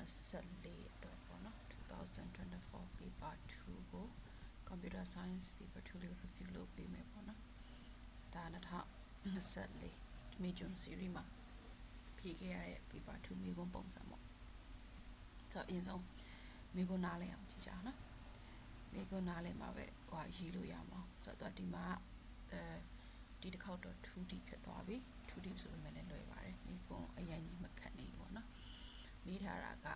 24အတွက်ပေါ့နော်2024 paper 2ကို computer science paper 2လေး review လုပ်ပေးမယ်ပေါ့နော်ဒါ2024 major series မှာဖြေခဲ့ရတဲ့ paper 2မိကုံးပုံစံပေါ့ဆိုတော့အရင်ဆုံးမိကုံးနားလဲအောင်ကြည့်ကြအောင်နော်မိကုံးနားလဲမှာပဲဟိုရေးလို့ရမှာဆိုတော့ဒီမှာဒီတစ်ခေါက်တော့ 2D ဖြစ်သွားပြီ 2D ဆိုပေမဲ့လည်းလွယ်ပါတယ်မိကုံးအရင်ကြီးမခက်နေဘူးပေါ့နော်မိထားတာက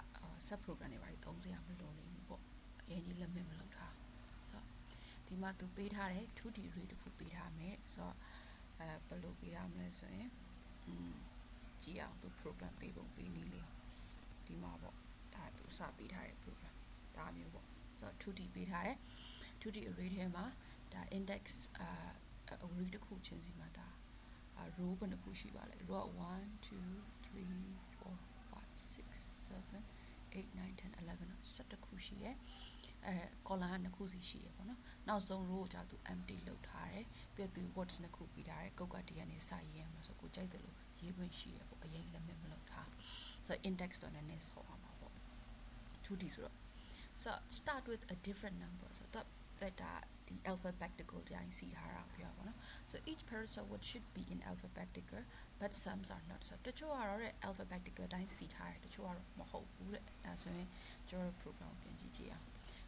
sub program တွေပါသုံးစရာမလိုနေဘူးပေါ့အရင်ကြီးလက်မဲ့မလုပ်ထားဆိုတော့ဒီမှာသူပေးထားတဲ့ 2D array တစ်ခုပေးထားမယ်ဆိုတော့ဘယ်လိုပေးထားမလဲဆိုရင်ကြည့်အောင်သူ program ပေးပုံပေးနည်းလေးဒီမှာပေါ့ဒါသူစပေးထားတဲ့ program ဒါမျိုးပေါ့ဆိုတော့ 2D ပေးထားတဲ့ 2D array ထဲမှာဒါ index array တစ်ခုချင်းစီမှာဒါ row ဘယ်နှခုရှိပါလဲ row 1 2 3 4 5 6 7 8 9 10 11 12ခုရှိရဲ့column နှစ်ခုစီရှိရပေါ့နော်နောက်ဆုံး row ကိုကြာသူ empty လုပ်ထားတယ်ပြီးတော့သူ words နှစ်ခုပေးထားတယ်ကုတ်ကဒီကနေစရေးရမှာဆိုကိုကြိုက်တယ်လို့ရေးခွင့်ရှိရပေါ့အရင်လည်းမလုပ်ထားဆိုတော့ index တော့နည်းနည်းဆော်အောင်ပါပေါ့ 2D ဆိုတော့ so start with a different number so that the alphabetical တိုင်းစီထားတာပြောပါနော် so each pair of words should be in alphabetical but some are not so တချို့ကတော့ alphabetical တိုင်းစီထားတယ်တချို့ကတော့မဟုတ်ဘူးတဲ့အဲဆိုရင်ကျွန်တော် program ပြန်ကြည့်ကြည့်အောင်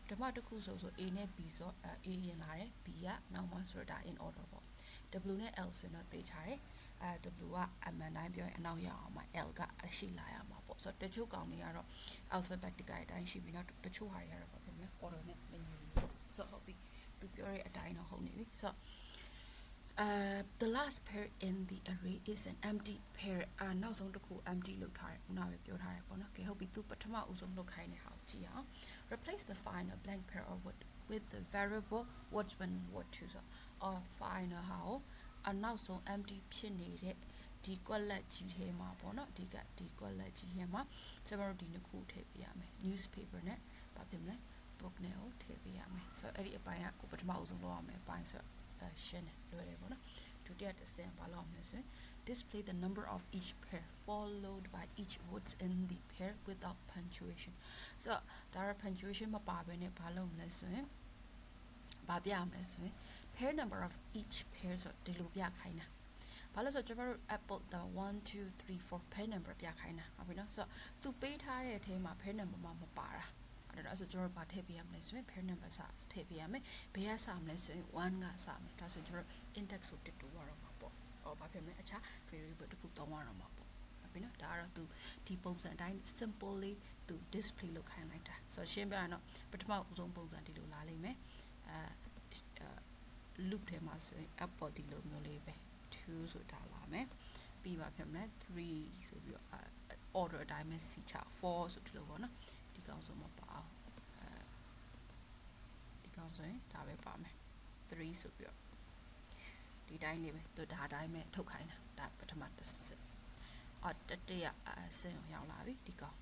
ဓမ္မတစ်ခုဆို A နဲ့ B ဆို A ရင်လာတယ် B ကနောက်မှဆိုတာ in order ပေါ့ W နဲ့ L ဆိုတော့သိချတယ်W ကအမှန်တိုင်းပြောရင်အနောက်ရအောင်မှာ L ကအရှိလာရမှာပေါ့ဆိုတော့တချို့ကောင်တွေကတော့ alphabetical အတိုင်းရှိပြီးနောက်တချို့ဟာတွေကတော့ဘာဖြစ်လဲ order နဲ့မညီဘူးပေါ့ဆိုတော့ဟုတ်ပြီသူပြောတဲ့အတိုင်းတော့ဟုတ်နေပြီဆိုတော့the last pair in the array is an empty pair နောက်ဆုံးတစ်ခု empty လုပ်ထားတယ်ခုနကပဲပြောထားတယ်ပေါ့နော်ကဲဟုတ်ပြီသူပထမဦးဆုံးလုပ်ခိုင်းတဲ့ဟာကိုကြည့်အောင် replace the final blank pair of word with the variable what's one what two ဆိုတော့ final ဟာကိုနောက်ဆုံး empty ဖြစ်နေတဲ့ဒီ qualet ကြီးထဲမှာပေါ့နော်ဒီကဒီ qualet ကြီးထဲမှာကျွန်တော်တို့ဒီနှစ်ခုထည့်ပေးရမယ် newspaper နဲ့ဘာဖြစ်မလဲ book နဲ့ကိုထည့်ပေးရမယ်ဆိုတော့အဲ့ဒီအပိုင်းကကိုပထမဦးဆုံးလုပ်ရမယ်အပိုင်းဆိုတော့ရှင်းတယ်လွယ်တယ်ပေါ့နော်ဒုတိယတစ်ဆင့်ဘာလုပ်ရမလဲဆိုရင် display the number of each pair followed by each words in the pair without punctuation ဆိုတော့ဒါရ punctuation မပါဘဲနဲ့ဘာလုပ်မလဲဆိုရင်ဘာပြရမလဲဆိုရင် pair number of each pair ဆိုဒီလိုပြခိုင်းတာဘာလို့ဆိုတော့ကျွန်တော်တို့ apple 1 2 3 4 pair number ပြခိုင်းတာဟုတ်ပြီနော်ဆိုတော့သူပေးထားတဲ့အထဲမှာ pair number မပါတာအဲ့ဒါဆိုကျွန်တော်ဗာထည့်ပေးရမလဲဆိုရင် pair number စထည့်ပေးရမယ်ဘယ်ကစမလဲဆိုရင်1ကစမယ်ဒါဆိုကျွန်တော် index ကိုတစ်တူရတော့မှာပေါ့ဟောဘာဖြစ်မလဲအခြား variable တစ်ခုသုံးရတော့မှာပေါ့ဟုတ်ပြီနော်ဒါကတော့သူဒီပုံစံအတိုင်း simple လေးသူ display လုပ်ခိုင်းလိုက်တာဆိုတော့ရှင်းပြရအောင်ပထမဦးဆုံးပုံစံဒီလိုလာလိမ့်မယ်loop ထဲမှာဆိုရင် apple ဒီလိုမျိုးလေးပဲ2ဆိုတာလာမယ်ပြီးပါဖြစ်မလဲ3ဆိုပြီးတော့ order အတိုင်းပဲစီချ4ဆိုဒီလိုပေါ့နော်ဒီကောင်ဆိုမပါအောင်ဒီကောင်ဆိုရင်ဒါပဲပါမယ်3ဆိုပြီးတော့ဒီတိုင်းလေးပဲသူဒါတိုင်းပဲထုတ်ခိုင်းတာဒါပထမတစ်စက်တတိယအဆင့်ရောက်လာပြီဒီကောင်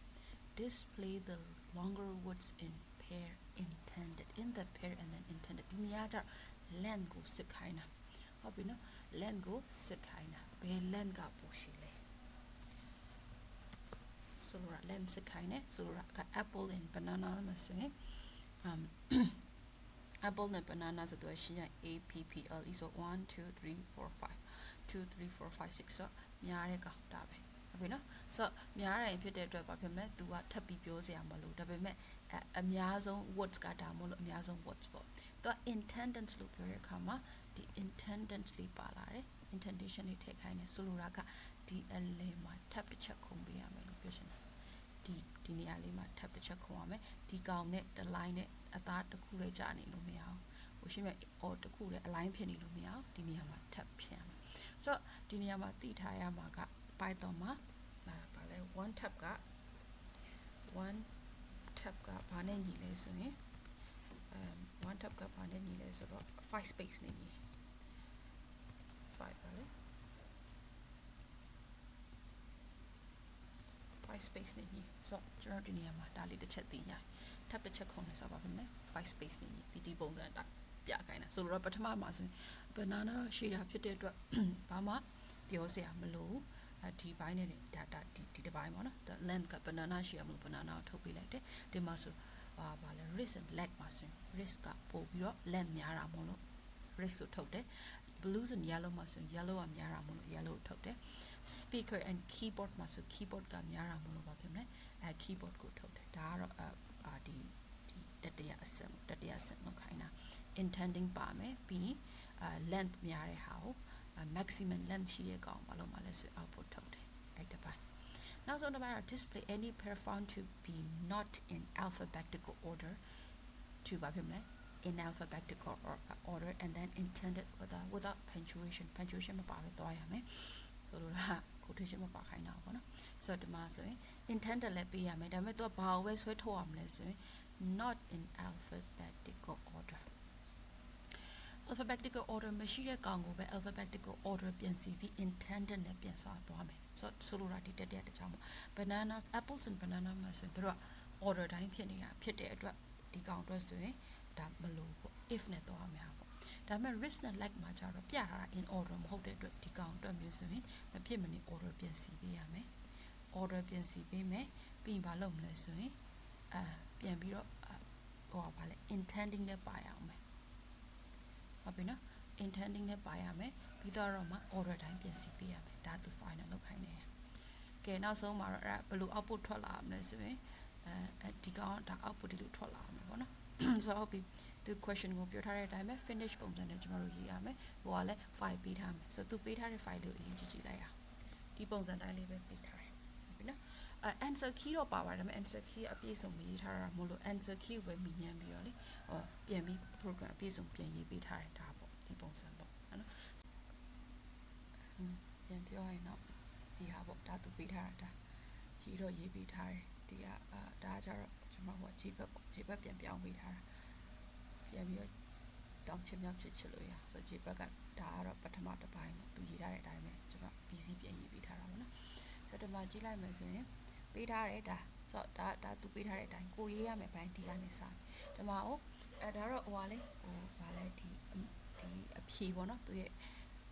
display the longer words in pair intended in the pair and then intended ဒီနေရာကျ length ကိုစစ်ခိုင်းတာဟုတ်ပြီနော် length ကိုစစ်ခိုင်းတာဘယ် length ကပိုရှိလဲဆိုတော့ length စစ်ခိုင်းတယ်ဆိုတော့ apple and banana မှာဆိုရင်apple နဲ့ banana ဆိုတော့ရှင်းရ apple ဆို1 2 3 4 5 2 3 4 5 6ဆိုများတဲ့ကောင်ဒါပဲဟုတ်ပြီနော်ဆိုတော့များတယ်ဖြစ်တဲ့အတွက်ဘာဖြစ်မလဲ तू ကထပ်ပြီးပြောစရာမလိုဒါပေမဲ့အများဆုံး words ကဒါမို့လို့အများဆုံး words ပေါ့သူက intended လို့ပြောတဲ့အခါမှာဒီ intended လေးပါလာတယ် intention လေးထည့်ခိုင်းတယ်ဆိုလိုတာကဒီအလဲမှာထပ်တစ်ချက်ခုံပေးရမယ်လို့ပြောချင်တာဒီနေရာလေးမှာထပ်တစ်ချက်ခုံရမယ်ဒီကောင်နဲ့တစ် line နဲ့အသားတစ်ခုလေးကြာနေလို့မရအောင်ဟိုရှိမဲ့ or တစ်ခုလေး align ဖြစ်နေလို့မရအောင်ဒီနေရာမှာထပ်ဖြန့်ဆိုတော့ဒီနေရာမှာတည်ထားရမှာက Python မှာဗာလဲ1 tab ကဘာနဲ့ညီလဲဆိုရင်1 tab ကဘာနဲ့ညီလဲဆိုတော့5 space နဲ့ညီ5ပါလေ5 space နဲ့ညီဆိုတော့ကျွန်တော်ဒီနေရာမှာဒါလေးတစ်ချက်သိညာထပ်တစ်ချက်ခုံနေဆိုတော့ဘာဖြစ်လဲ5 space နဲ့ညီဒီပုံစံအတိုင်းပြခိုင်းတာဆိုတော့ပထမမှာဆိုရင် banana ရှိတာဖြစ်တဲ့အတွက်ဘာမှပြောစရာမလို ဒီဘိုင်းနဲ့ဒါဒီတစ်ဘိုင်းပေါ့နော် length က banana ရှိရမလို့ banana ကိုထုတ်ပေးလိုက်တယ်ဒီမှာဆိုဘာလဲ wrist and leg မှာဆို wrist ကပို့ပြီးတော့ length များတာမို့လို့ wrist ကိုထုတ်တယ် blues and yellow မှာဆို yellow ကများတာမို့လို့ yellow ကိုထုတ်တယ် speaker and keyboard မှာဆို keyboard ကများတာမို့လို့ဘာဖြစ်မလဲkeyboard ကိုထုတ်တယ်ဒါကတော့ဒီတတိယအဆင့်လောက်ခိုင်းတာ intending ပါမယ်ပြီး length များတဲ့ဟာကို maximum length ရှိတဲ့ကောင်ဘာလို့မလဲဆို output ထုတ်တယ်အဲ့တပိုင်းနောက်ဆုံးတစ်ပိုင်းတော့ display any pair found to be not in alphabetical order to ဘာဖြစ်မလဲ in alphabetical order and then intended without punctuation မပါဘဲသွားရမယ်ဆိုလိုတာ quotation မပါခိုင်းတာပေါ့နော်ဆိုတော့ဒီမှာဆိုရင် intended လည်းပေးရမယ်ဒါပေမဲ့သူကဘာကိုပဲဆွဲထုတ်ရမလဲဆိုရင် not in alphabetical order alphabetical order မရှိတဲ့ကောင်ကိုပဲ alphabetical order ပြန်စီပြီး intended နဲ့ပြန်ဆွသွားမယ်ဆိုလိုတာဒီတက်တဲ့ကြောင့် bananas apples and banana မှာဆိုရင်တို့က order တိုင်းဖြစ်နေတာဖြစ်တဲ့အတွက်ဒီကောင်အတွက်ဆိုရင်ဒါမလို့ပေါ့ if နဲ့သွားမှာပေါ့ဒါပေမဲ့ wrist နဲ့ leg မှာကျတော့ပြထားတာ in order မဟုတ်တဲ့အတွက်ဒီကောင်အတွက်မျိုးဆိုရင်မဖြစ်မနေ order ပြန်စီပေးရမယ် order ပြန်စီပေးမယ်ပြီးရင်ဘာလုပ်မလဲဆိုရင်ပြန်ပြီးတော့ဟိုပါလေ intending နဲ့ပါရအောင်မယ်ဟုတ်ပြီနော် intending နဲ့ပါရမယ်ပြီးတော့မှ order တိုင်းပြန်စီပေးရမယ်ဒါသူ final လုပ်ခိုင်းနေကဲနောက်ဆုံးမှာတော့အဲ့ဘယ်လို output ထွက်လာမလဲဆိုရင်ဒီကောင်ဒါ output ဒီလိုထွက်လာမှာပေါ့နော်ဆိုတော့ပြီးသူ question ကိုပြောထားတဲ့အတိုင်းပဲ finish ပုံစံနဲ့ကျွန်တော်တို့ရေးရမယ်ဟိုကလည်း file ပေးထားမယ်ဆိုတော့သူပေးထားတဲ့ file လေးကိုအရင်ကြည့်လိုက်ရအောင်ဒီပုံစံတိုင်းလေးပဲပေးထားတယ်ဟုတ်ပြီနော်answer key တော့ပါပါတယ်ဒါပေမဲ့ answer key အပြည့်စုံမရေးထားတာမို့လို့ answer key ကိုပဲမြင်ညမ်းပြီးတော့လေပြန်ပြီး program အပြည့်စုံပြန်ရေးပေးထားတယ်ဒါပေါ့ဒီပုံစံပေါ့နော်ပြန်ပြောရင်တော့ဒီဟာပေါ့ဒါသူပေးထားတာဒါရေးတော့ရေးပေးထားတယ်ဒီကဒါကြတော့ကျွန်တော်ဟိုခြေဘက်ပေါ့ခြေဘက်ပြန်ပြောင်းပေးထားတာပြန်ပြီးတော့တောင်းချင်မြောက်ချစ်လို့ရဆိုခြေဘက်ကဒါကတော့ပထမတစ်ပိုင်းပေါ့သူရေးထားတဲ့အတိုင်းပဲကျွန်တော် busy ပြန်ရေးပေးထားတာပေါ့နော်ဆိုတော့ဒီမှာကြည့်လိုက်မယ်ဆိုရင်ပေးထားတယ်ဒါဆိုတော့ဒါသူပေးထားတဲ့အတိုင်းကိုရေးရမယ်ဘိုင်းဒီကနေစဒီမှာဒါတော့ဟိုပါလေဟိုဗာလဲဒီအဖြေပေါ့နော်သူရဲ့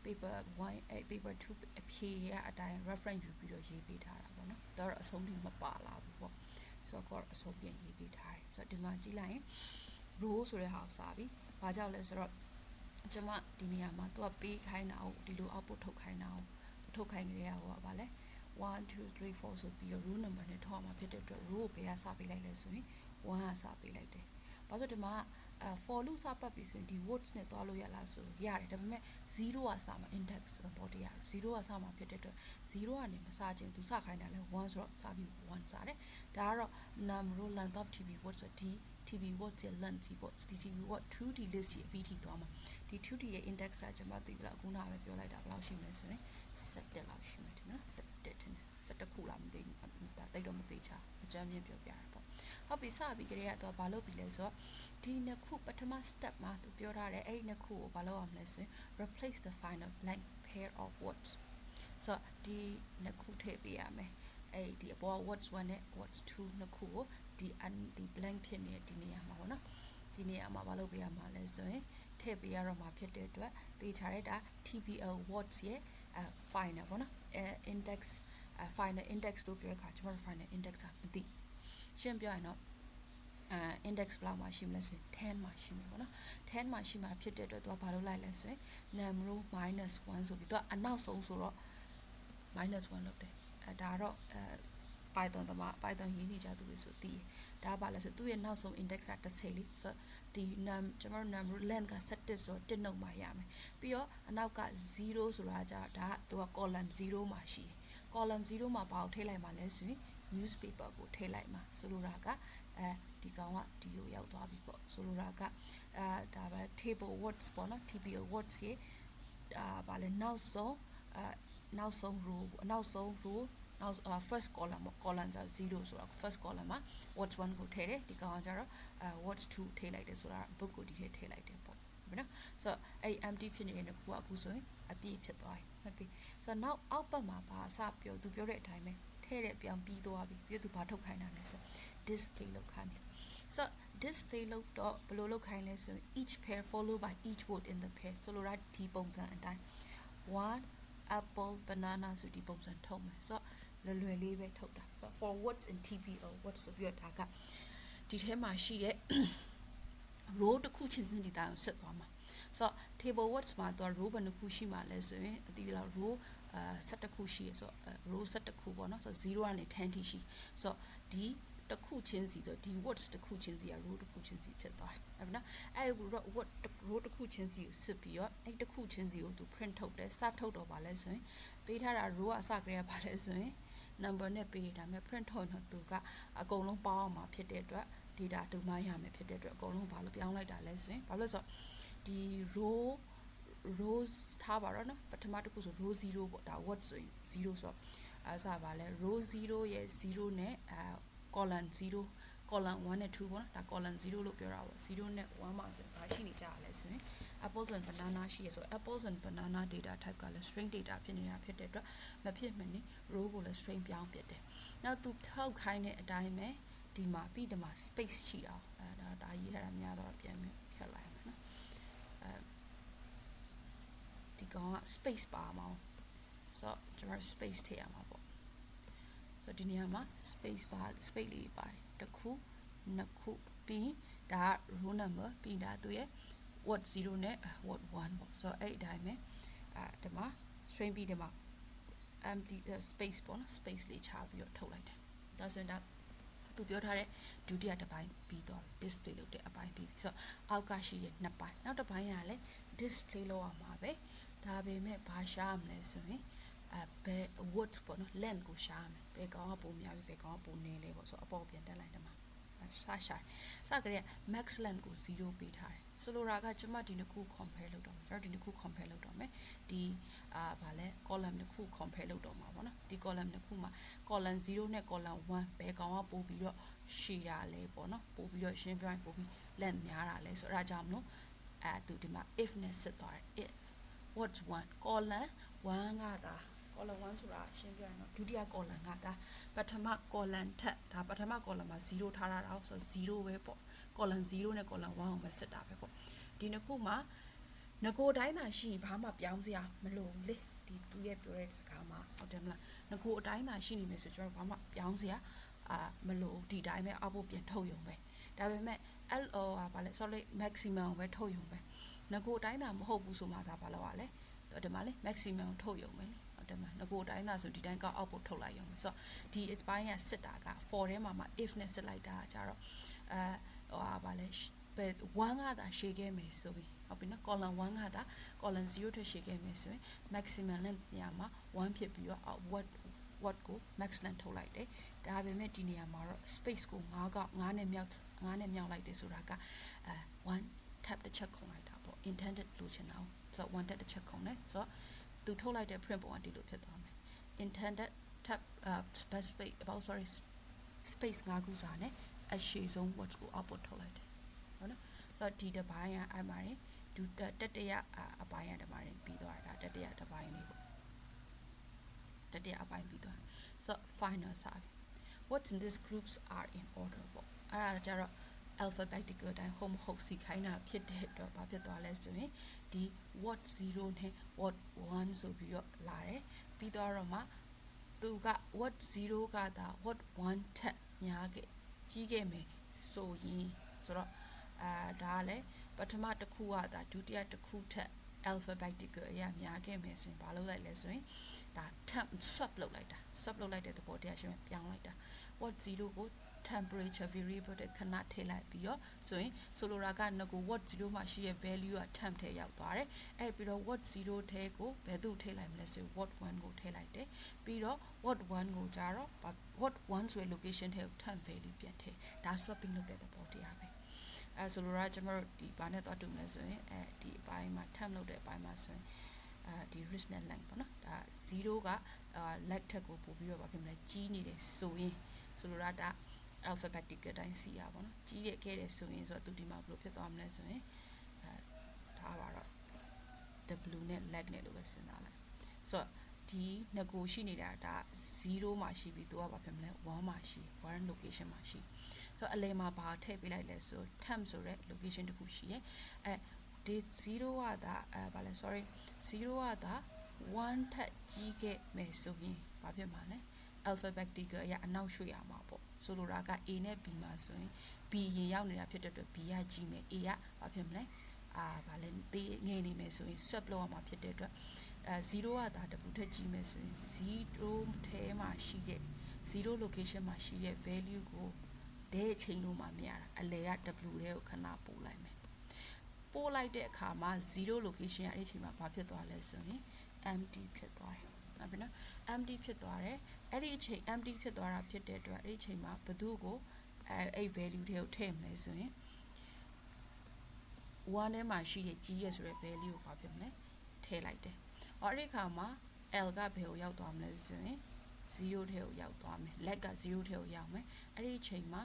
paper 1 paper 2အဖြေရအတိုင်း reference ယူပြီးတော့ရေးပေးထားတာပေါ့နော်ဒါတော့အဆုံးထိမပါလာဘူးပေါ့ဆိုတော့အဆုံးပြန်ရေးပေးထားတယ်ဆိုတော့ဒီမှာကြည့်လိုက်ရင် row ဆိုတဲ့ဟာကိုစပြီးဘာကြောင့်လဲဆိုတော့ကျွန်မဒီနေရာမှာသူကပေးခိုင်းတာကိုဒီလို output ထုတ်ခိုင်းတာကိုထုတ်ခိုင်းကြရဟိုကဗာလဲ1 2 3 4ဆိုပြီးတော့ row number နဲ့ထောက်မှာဖြစ်တဲ့အတွက် row ကိုဘယ်ကစပေးလိုက်လဲဆိုရင်1ကစပေးလိုက်တယ်ဘာလို့ဒီမှာfor loop စပတ်ပြီဆိုရင်ဒီ words နဲ့တွားလို့ရလားဆိုရတယ်ဒါပေမဲ့0ကစမှာ index ဆိုတော့ပေါ်တရား0ကစမှာဖြစ်တဲ့အတွက်0ကနေမစခြင်းသူစခိုင်းတာလဲ1ဆိုတော့စပြီး1စတယ်ဒါကတော့ number length of tb word ဆိုဒီ tb word ရဲ့ length ကြီးပေါ့ဒီ tb word 2d list ကြီးအပြီးထိသွားမှာဒီ 2d ရဲ့ index ကကျွန်မသိပြီလားအခုနကပဲပြောလိုက်တာဘယ်လောက်ရှိမလဲဆိုရင်17လောက်ရှိမယ်ဒီနော်17တင်17ခုလားမသိဘူးဒါတိတ်တော့မသိချာအကြမ်းမြင်ပြောပြတာပေါ့ဟုတ်ပြီစပြီးကြရတော့ဘာလုပ်ပြီလဲဆိုတော့ဒီနှစ်ခုပထမ step မှာသူပြောထားတယ်အဲ့ဒီနှစ်ခုကိုဘာလုပ်အောင်လဲဆိုရင် replace the final blank pair of words ဆိုတော့ဒီနှစ်ခုထည့်ပေးရမယ်အဲ့ဒီအပေါ် words 1နဲ့ words 2နှစ်ခုကိုဒီ blank ဖြစ်နေတဲ့ဒီနေရာမှာပေါ့နော်ဒီနေရာမှာဘာလုပ်ပေးရမှာလဲဆိုရင်ထည့်ပေးရတော့မှာဖြစ်တဲ့အတွက်တေးထားတဲ့ဒါ tbl words ရဲ့final ပေါ့နော် index final index လို့ပြောတဲ့အခါကျွန်တော်တို့ final index ကမသိရှင်းပြရင်တော့index ဘယ်လောက်မှရှိမလဲဆိုရင်10မှာရှိမှာပေါ့နော်10မှာရှိမှာဖြစ်တဲ့အတွက်သူကဘာလုပ်လိုက်လဲဆိုရင် number -1 ဆိုပြီးသူကအနောက်ဆုံးဆိုတော့-1လုပ်တယ်ဒါတော့Python တမ Python ရေးနေကြသူတွေဆိုသိဒါပါလဲဆိုသူ့ရဲ့နောက်ဆုံး index က10လေးဆိုဒီကျွန်တော်တို့ number length က17ဆိုတော့1နှုတ်မှရမယ်ပြီးတော့အနောက်က0ဆိုတာကြဒါကသူက column 0မှာရှိတယ် column 0မှာဘာကိုထည့်လိုက်မှာလဲဆိုရင် newspaper ကိုထည့်လိုက်မှာဆိုလိုတာကဒီကောင်ကဒီလိုရောက်သွားပြီပေါ့ဆိုလိုတာကဒါပဲ table words ပေါ့နော် tbl words ရေဘာလဲနောက်ဆုံး row နောက်ဆုံး row နောက် first column ပေါ့ column ကျ0ဆိုတော့ first column မှာ words 1ကိုထည့်တယ်ဒီကောင်ကကျတော့words 2ထည့်လိုက်တယ်ဆိုတာ book ကိုဒီထည့်လိုက်တယ်ပေါ့ဟုတ်ပြီနော်ဆိုတော့အဲ့ဒီ empty ဖြစ်နေတဲ့တစ်ခုကအခုဆိုရင်အပြည့်ဖြစ်သွားပြီဟုတ်ပြီဆိုတော့နောက်အောက်ဘက်မှာဘာစပြောသူပြောတဲ့အတိုင်းပဲထည့်တဲ့ပြောင်းပြီးသွားပြီပြီးတော့သူဘာထုတ်ခိုင်းတာလဲဆို display လုပ်ခိုင်းတယ်ဆိုတော့ display လုပ်တော့ဘယ်လိုလုပ်ခိုင်းလဲဆိုရင် each pair followed by each word in the pair ဆိုလိုတာဒီပုံစံအတိုင်း1 apple banana ဆိုဒီပုံစံထုတ်မယ်ဆိုတော့လွယ်လေးပဲထုတ်တာဆိုတော့ for words in TPO words ဆိုပြီးတော့ဒါကဒီထဲမှာရှိတဲ့ row တစ်ခုချင်းစီတိုင်းကိုဆက်သွားမှာဆိုတော့ table words မှာတော့ row ဘယ်နှခုရှိမှာလဲဆိုရင်အတိအကျ row 11ခုရှိရဆိုတော့ row 11ခုပေါ့နော်ဆိုတော့0ကနေ10ထိရှိဆိုတော့ဒီတစ်ခုချင်းစီဆိုဒီ words တစ်ခုချင်းစီက row တစ်ခုချင်းစီဖြစ်သွားတယ်ဟုတ်နော်အဲ့ဒီ word row တစ်ခုချင်းစီကိုစစ်ပြီးတော့အဲ့တစ်ခုချင်းစီကိုသူ print ထုတ်တယ်စထုတ်တော့ပါလဲဆိုရင်ပေးထားတာ row အစကတည်းကပါလဲဆိုရင် number နဲ့ပေးတာမဲ့ print ထုတ်တော့သူကအကုန်လုံးပေါင်းအောင်မှာဖြစ်တဲ့အတွက် data တူမှရမယ်ဖြစ်တဲ့အတွက်အကုန်လုံးဘာလို့ပြောင်းလိုက်တာလဲဆိုရင်ဘာလို့လဲဆိုတော့ဒီ rows ထားပါတော့နော်ပထမတစ်ခုဆို row 0ပေါ့ဒါ word ဆိုရင်0ဆိုတော့အဲစားပါလဲ row 0ရဲ့0နဲ့column 0 column 1နဲ့2ပေါ့နော်ဒါ column 0လို့ပြောတာပေါ့0နဲ့1မှာဆိုဘာရှိနေကြလဲဆိုရင် apples and banana ရှိရဆို apples and banana data type ကလည်း string data ဖြစ်နေတာဖြစ်တဲ့အတွက်မဖြစ်မနေ row ကိုလည်း string ပြောင်းပြတယ်နောက်သူထောက်ခိုင်းတဲ့အတိုင်းပဲဒီမှာပြီးဒီမှာ space ရှိအောင်ဒါရေးထားတာများတော့ပြန်ဖြတ်လိုက်မယ်နော်ဒီကောင်က space ပါမှာဆိုတော့ကျွန်တော် space ထည့်ရမှာပေါ့ဆိုတော့ဒီနေရာမှာ space လေးပါတယ်တစ်ခုနှစ်ခုပြီးဒါက row number ပြီးဒါသူရဲ့ word 0နဲ့ word 1ပေါ့ဆိုတော့အဲ့အတိုင်းပဲဒီမှာ string ပြီးဒီမှာ empty space ပေါ့နော် space လေးချပြီးတော့ထုတ်လိုက်တယ်ဒါဆိုရင်ဒါသူပြောထားတဲ့ဒုတိယတစ်ပိုင်းပြီးတော့ display လုပ်တဲ့အပိုင်းပြီးဆိုတော့အောက်ကရှိတဲ့နှစ်ပိုင်းနောက်တစ်ပိုင်းကလည်း display လုပ်အောင်ပါပဲဒါပေမဲ့ဘာရှားမလဲဆိုရင်ဘယ် words ပေါ့နော် length ကိုရှားမယ်ဘယ်ကောင်ကပုံများပြီးဘယ်ကောင်ကပုံနေလဲပေါ့ဆိုတော့အပေါ်ပြန်တက်လိုက်တယ်မှာရှားစကတည်းက max length ကို0ပေးထားတယ်ဆိုလိုတာကကျွန်မဒီနှစ်ခု compare လုပ်တော့မယ်ကျွန်တော်ဒီနှစ်ခု compare လုပ်တော့မယ်ဒီဗာလဲ column နှစ်ခု compare လုပ်တော့မှာပေါ့နော်ဒီ column နှစ်ခုမှာ column 0နဲ့ column 1ဘယ်ကောင်ကပို့ပြီးတော့ရှည်တာလဲပေါ့နော်ပို့ပြီးတော့ရှင်းပြရင်ပို့ပြီး length များတာလဲဆိုတော့အဲဒါကြောင့်မလို့သူဒီမှာ if နဲ့ဆက်သွားတယ် if what's 1 column 1ကဒါ column 1ဆိုတာရှင်းပြရင်တော့ဒုတိယ column ကဒါပထမ column ထက်ဒါပထမ column မှာ0ထားတာတော့ဆို0ပဲပေါ့ column 0နဲ့ column 1ကိုပဲဆက်တာပဲပေါ့ဒီနှစ်ခုမှာငကိုတိုင်းသာရှိရင်ဘာမှပြောင်းစရာမလိုဘူးလေဒီသူရဲ့ပြောတဲ့စကားမှာဟုတ်တယ်မလားငကိုအတိုင်းသာရှိနေမယ်ဆိုကျွန်တော်ဘာမှပြောင်းစရာမလိုဒီတိုင်းပဲအောက်ဖို့ပြန်ထုတ်ရုံပဲဒါပေမဲ့ ဗာလဲ sorry maximum ကိုပဲထုတ်ရုံပဲငကိုအတိုင်းသာမဟုတ်ဘူးဆိုမှဒါဘာလို့ လဲဒီမှာလေ maximum ကိုထုတ်ရုံပဲလေဟုတ်တယ်မလားငကိုအတိုင်းသာဆိုဒီတိုင်းကအောက်ဖို့ထုတ်လိုက်ရုံပဲဆိုတော့ဒီ is ပိုင်းကစစ်တာက for ထဲမှာ if နဲ့စစ်လိုက်တာကြတော့ဗာလဲ1ကသာရှေ့ခဲ့မယ်ဆိုပြီးဟုတ်ပြီနော် column 1ကသာ column 0ထက်ရှေ့ခဲ့မယ်ဆိုရင် maximum length ညမှာ1ဖြစ်ပြီးတော့ word ကို max length ထုတ်လိုက်တယ်ဒါပေမဲ့ဒီနေရာမှာတော့ space ကို9နဲ့မြောက်လိုက်တယ်ဆိုတာက1 tab တစ်ချက်ခုံလိုက်တာပေါ့ intended လို့ချင်တာဆိုတော့1 tab တစ်ချက်ခုံတယ်ဆိုတော့သူထုတ်လိုက်တဲ့ print ပုံကဒီလိုဖြစ်သွားမယ် intended tab space 5ခုစာနဲ့အရှိဆုံး words ကို output ထုတ်လိုက်တယ်ဟုတ်နော်ဆိုတော့ဒီတစ်ပိုင်းကအဲ့မှာနေဒုတတိယအပိုင်းကဒီမှာနေပြီးသွားတာတတိယတစ်ပိုင်းလေးပေါ့တတိယအပိုင်းပြီးသွားဆိုတော့ final စာပြီ words in these groups are in order ပေါ့အဲ့ဒါကြတော့ alphabetical တိုင်း home ဟုတ်စီခိုင်းတာဖြစ်တဲ့အတွက်ဘာဖြစ်သွားလဲဆိုရင်ဒီ word 0နဲ့ word 1ဆိုပြီးတော့လာတယ်ပြီးတော့မှသူက word 0ကသာ word 1ထက်များခဲ့ကြီးခဲ့မယ်ဆိုရင်ဆိုတော့ဒါကလည်းပထမတစ်ခုကဒါဒုတိယတစ်ခုထက် alphabetical အရာများခဲ့မယ်ဆိုရင်ဘာလုပ်လိုက်လဲဆိုရင်ဒါ sub လုပ်လိုက်တဲ့သဘောတရားရှင်းပြောင်းလိုက်တာ word 0ကို temperature variable တဲ့ခဏထည့်လိုက်ပြီးတော့ဆိုရင်ဆိုလိုတာကငကို word 0မှာရှိရဲ့ value က temp ထဲရောက်သွားတယ်အဲ့ပြီးတော့ word 0ထဲကိုဘယ်သူထည့်လိုက်မလဲဆိုရင် word 1ကိုထည့်လိုက်တယ်ပြီးတော့ word 1ကိုကြတော့ word 1ဆိုတဲ့ location ထဲကို temp value ပြန်ထည့်ဒါ swapping လုပ်တဲ့သဘောတရားပဲဆိုလိုတာကျွန်တော်တို့ဒီဘာနဲ့သွားတူမလဲဆိုရင်ဒီအပိုင်းမှာ temp လုပ်တဲ့အပိုင်းမှာဆိုရင်ဒီ rich နဲ့ length ပေါ့နော်ဒါ0ကlength ထက်ကိုပို့ပြီးတော့ဘာဖြစ်မလဲကြီးနေတယ်ဆိုရင်ဆိုလိုတာဒါ alphabetical တိုင်းစီရပါတော့ကြီးခဲ့တယ်ဆိုရင်ဆိုတော့သူဒီမှာဘယ်လိုဖြစ်သွားမလဲဆိုရင်ထားပါတော့ w နဲ့ leg နဲ့လို့ပဲစဉ်းစားလိုက်ဆိုတော့ဒီငကိုရှိနေတာဒါ0မှာရှိပြီးသူကဘာဖြစ်မလဲ1မှာရှိ1 location မှာရှိဆိုတော့အလယ်မှာဘာထည့်ပေးလိုက်လဲဆို temp ဆိုတဲ့ location တစ်ခုရှိရဲ့ဒီ0ကဒါဗာလဲ sorry 0ကဒါ 1ထက်ကြီးခဲ့မယ်ဆိုရင်ဘာဖြစ်မှာလဲ alphabetical အရာအနောက်ရွှေ့ရမှာပေါ့ဆိုလိုတာက A နဲ့ B မှာဆိုရင် B ရင်ရောက်နေတာဖြစ်တဲ့အတွက် B ကကြီးမယ် A ကဘာဖြစ်မလဲဘာလဲသေးငယ်နေမယ်ဆိုရင် swap လုပ်ရမှာဖြစ်တဲ့အတွက်0ကဒါတပူထက်ကြီးမယ်ဆိုရင်0ထဲမှာရှိတဲ့0 location မှာရှိတဲ့ value ကိုတဲ့ချိန်လို့မှမရတာအလဲက W ထဲကိုခဏပို့လိုက်မယ်ပို့လိုက်တဲ့အခါမှာ0 location ကအဲ့ချိန်မှာဘာဖြစ်သွားလဲဆိုရင် empty ဖြစ်သွားတယ်ဟုတ်ပြီနော် empty ဖြစ်သွားတယ်အဲ့ဒီအချိန် empty ဖြစ်သွားတာဖြစ်တဲ့အတွက်အဲ့ဒီအချိန်မှာဘယ်သူကိုအဲ့ value တွေကိုထည့်မလဲဆိုရင်1ထဲမှာရှိတဲ့ကြီးရဆိုတဲ့ value ကိုဘာဖြစ်မလဲထည့်လိုက်တယ်။အဲ့ဒီအခါမှာ L ကဘယ်ကိုရောက်သွားမလဲဆိုရင်0ထဲကိုရောက်သွားမယ်။ leg က0ထဲကိုရောက်မယ်။အဲ့ဒီအချိန်မှာ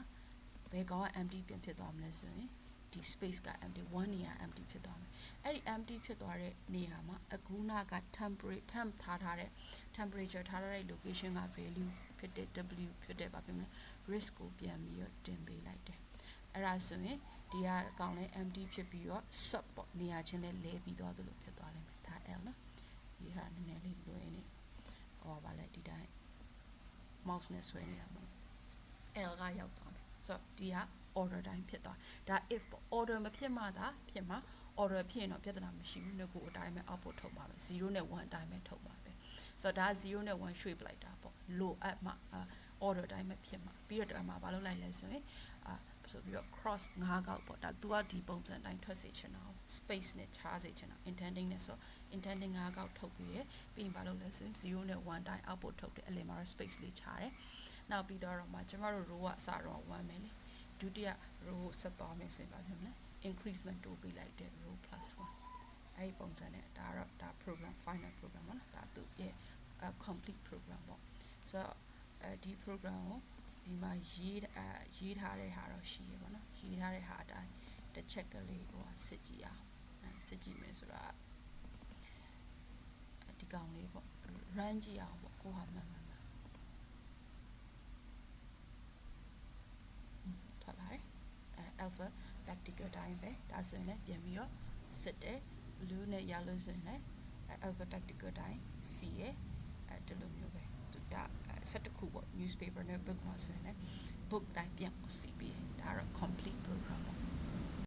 ဘယ်ကောင်က empty ပြန်ဖြစ်သွားမလဲဆိုရင်ဒီ space က empty 1နေရာ empty ဖြစ်သွားမယ်။အဲ့ဒီ empty ဖြစ်သွားတဲ့နေရာမှာအခုနက temp ထားတဲ့ temperature ထားတဲ့ location က value ဖြစ်တဲ့ W ဖြစ်တဲ့ဘာဖြစ်မလဲ risk ကိုပြန်ပြီးတော့တင်ပေးလိုက်တယ်။အဲ့ဒါဆိုရင်ဒီကအကောင်လေး empty ဖြစ်ပြီးတော့ sub ပေါ့နေရာချင်းလေးလဲပြီးသွားသလိုဖြစ်သွားလိမ့်မယ်ဒါ L နော်ဒီဟာနည်းနည်းလေးလွယ်နေဟောပါလဲဒီတိုင်း mouse နဲ့ဆွဲနေတာမဟုတ် L ကရောက်သွားမယ်ဆိုတော့ဒီက order တိုင်းဖြစ်သွားဒါ if ပေါ့ order မဖြစ်မှသာဖြစ်မှာ order ဖြစ်ရင်တော့ပြဿနာမရှိဘူးငါကိုအတိုင်းပဲ output ထုတ်ပါမယ်0နဲ့1အတိုင်းပဲထုတ်ပါပဲဆိုတော့ဒါ0နဲ့1ရွှေ့ပလိုက်တာပေါ့လိုအပ်မှorder တိုင်းပဲဖြစ်မှာပြီးတော့ဒီမှာဘာလုပ်လိုက်လဲဆိုရင်ဆိုပြီးတော့ cross 5កောက်ပေါ့ဒါ तू ကဒီပုံစံတိုင်းထွက်စေချင်တာ space နဲ့ခြားစေချင်တာ intending နဲ့ဆို intending 5កောက်ထုတ်ပြီးရပြီးရင်ဘာလုပ်လဲဆိုရင်0နဲ့1တိုင်း output ထုတ်တယ်အလယ်မှာတော့ space လေးခြားတယ်နောက်ပြီးတော့မှကျမတို့ row ကအစတော့1မယ်လေဒုတိယ row ဆက်သွားမယ်ဆိုရင်ဘာဖြစ်မလဲ increasement တိုးပေးလိုက်တဲ့ row plus 1အဲ့ဒီပုံစံနဲ့ဒါတော့ဒါ program final program ပေါ့နော်ဒါသူရဲ့ complete program ပေါ့ဆိုတော့ဒီ program ကိုဒီမှာရေးထားတဲ့ဟာတော့ရှိရပါတော့ရေးထားတဲ့ဟာအတိုင်းတစ်ချက်ကလေးကိုစစ်ကြည့်အောင်စစ်ကြည့်မယ်ဆိုတာဒီကောင်လေးပေါ့ run ကြည့်အောင်ပေါ့ကိုဟာမှန်ထွက်လာတယ်alpha vector တိုင်းပဲဒါဆိုရင်လည်းပြန်ပြီးတော့စစ်တယ် blue နဲ့ yellow ဆိုရင်လည်း alpha vector တိုင်း C ရဲ့ဒီလိုမျိုးပဲသူဒါ11ခုပေါ့ newspaper နဲ့ book မှာဆိုရင်လည်း book တိုင်းပြန်စီပြီးဒါတော့ complete program ပေါ့